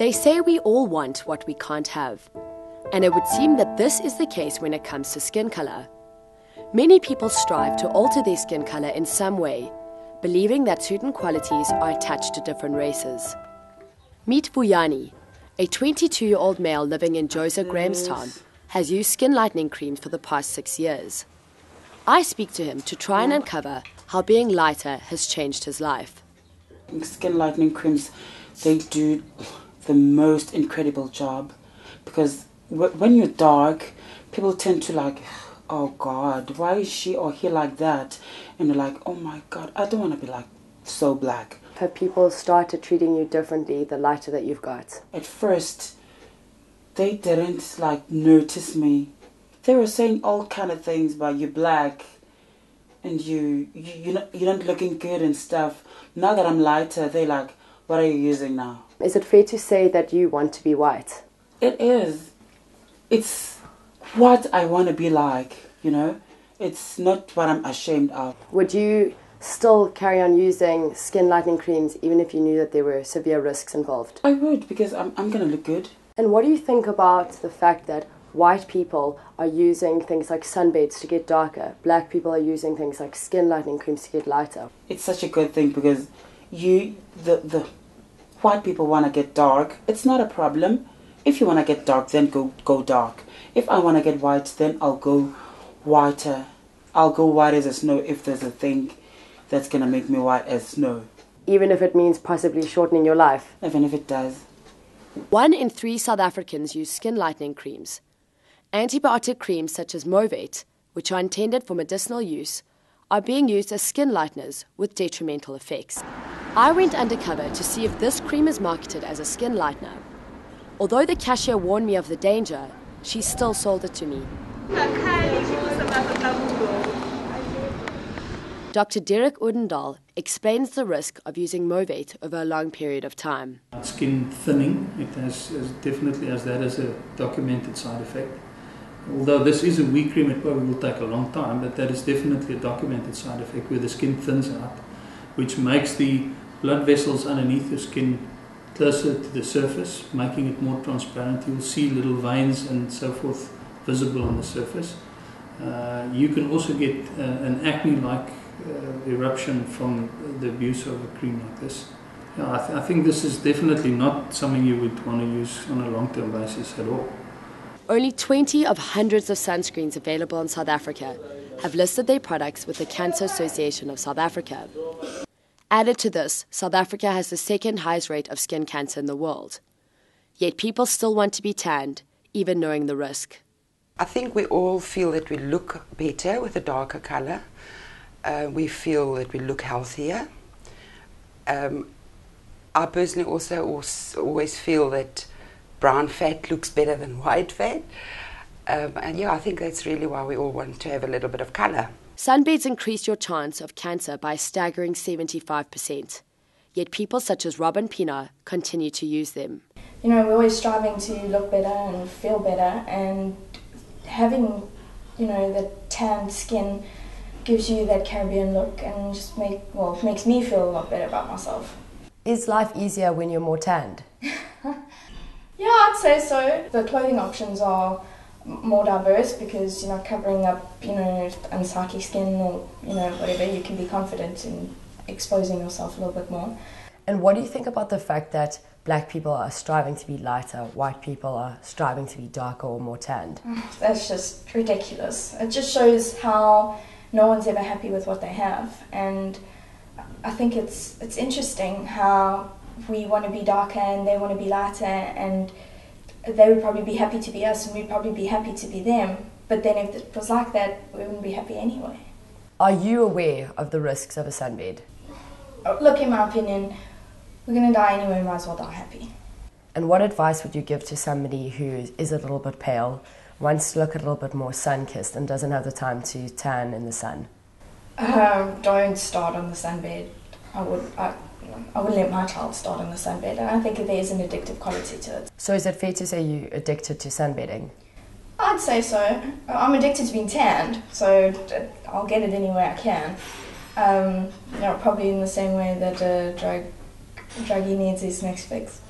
They say we all want what we can't have, and it would seem that this is the case when it comes to skin color. Many people strive to alter their skin color in some way, believing that certain qualities are attached to different races. Meet Vuyani, a 22-year-old male living in Joseph Grahamstown, has used skin lightening creams for the past 6 years. I speak to him to try and uncover how being lighter has changed his life. Skin lightening creams, they do the most incredible job, because when you're dark, people tend to like, oh God, why is she or he like that? And you're like, oh my God, I don't want to be like so black. Have people started treating you differently the lighter that you've got? At first, they didn't like notice me. They were saying all kind of things about you black and you're not looking good and stuff. Now that I'm lighter, they're like, what are you using now? Is it fair to say that you want to be white? It is. It's what I want to be like, you know? It's not what I'm ashamed of. Would you still carry on using skin lightening creams even if you knew that there were severe risks involved? I would, because I'm going to look good. And what do you think about the fact that white people are using things like sunbeds to get darker, black people are using things like skin lightening creams to get lighter? It's such a good thing, because the white people want to get dark. It's not a problem. If you want to get dark, then go dark. If I want to get white, then I'll go whiter. I'll go white as snow if there's a thing that's going to make me white as snow. Even if it means possibly shortening your life? Even if it does. 1 in 3 South Africans use skin lightening creams. Antibiotic creams such as Movate, which are intended for medicinal use, are being used as skin lighteners with detrimental effects. I went undercover to see if this cream is marketed as a skin lightener. Although the cashier warned me of the danger, she still sold it to me. Dr Derek Odendaal explains the risk of using Movate over a long period of time. Skin thinning, it definitely has that as a documented side effect. Although this is a weak cream, it probably will take a long time, but that is definitely a documented side effect where the skin thins out, which makes the blood vessels underneath your skin closer to the surface, making it more transparent. You'll see little veins and so forth visible on the surface. You can also get an acne-like eruption from the abuse of a cream like this. Yeah, I think this is definitely not something you would want to use on a long-term basis at all. Only 20 of hundreds of sunscreens available in South Africa have listed their products with the Cancer Association of South Africa. Added to this, South Africa has the second highest rate of skin cancer in the world. Yet people still want to be tanned, even knowing the risk. I think we all feel that we look better with a darker colour. We feel that we look healthier. I personally also always feel that brown fat looks better than white fat. And yeah, I think that's really why we all want to have a little bit of colour. Sunbeds increase your chance of cancer by a staggering 75%. Yet people such as Robyn and Pienaar continue to use them. You know, we're always striving to look better and feel better, and having, you know, the tanned skin gives you that Caribbean look and just makes me feel a lot better about myself. Is life easier when you're more tanned? Yeah, I'd say so. The clothing options are more diverse because you're not covering up, you know, unsightly skin or, you know, whatever. You can be confident in exposing yourself a little bit more. And what do you think about the fact that black people are striving to be lighter, white people are striving to be darker or more tanned? That's just ridiculous. It just shows how no one's ever happy with what they have. And I think it's interesting how we want to be darker and they want to be lighter, and they would probably be happy to be us and we'd probably be happy to be them. But then if it was like that, we wouldn't be happy anyway. Are you aware of the risks of a sunbed? Look, in my opinion, we're going to die anyway, might as well die happy. And what advice would you give to somebody who is a little bit pale, wants to look a little bit more sun-kissed and doesn't have the time to tan in the sun? Don't start on the sunbed. I wouldn't let my child start on the sunbed. I think there is an addictive quality to it. So is it fair to say you're addicted to sunbedding? I'd say so. I'm addicted to being tanned, so I'll get it any way I can. You know, probably in the same way that a druggie needs his next fix.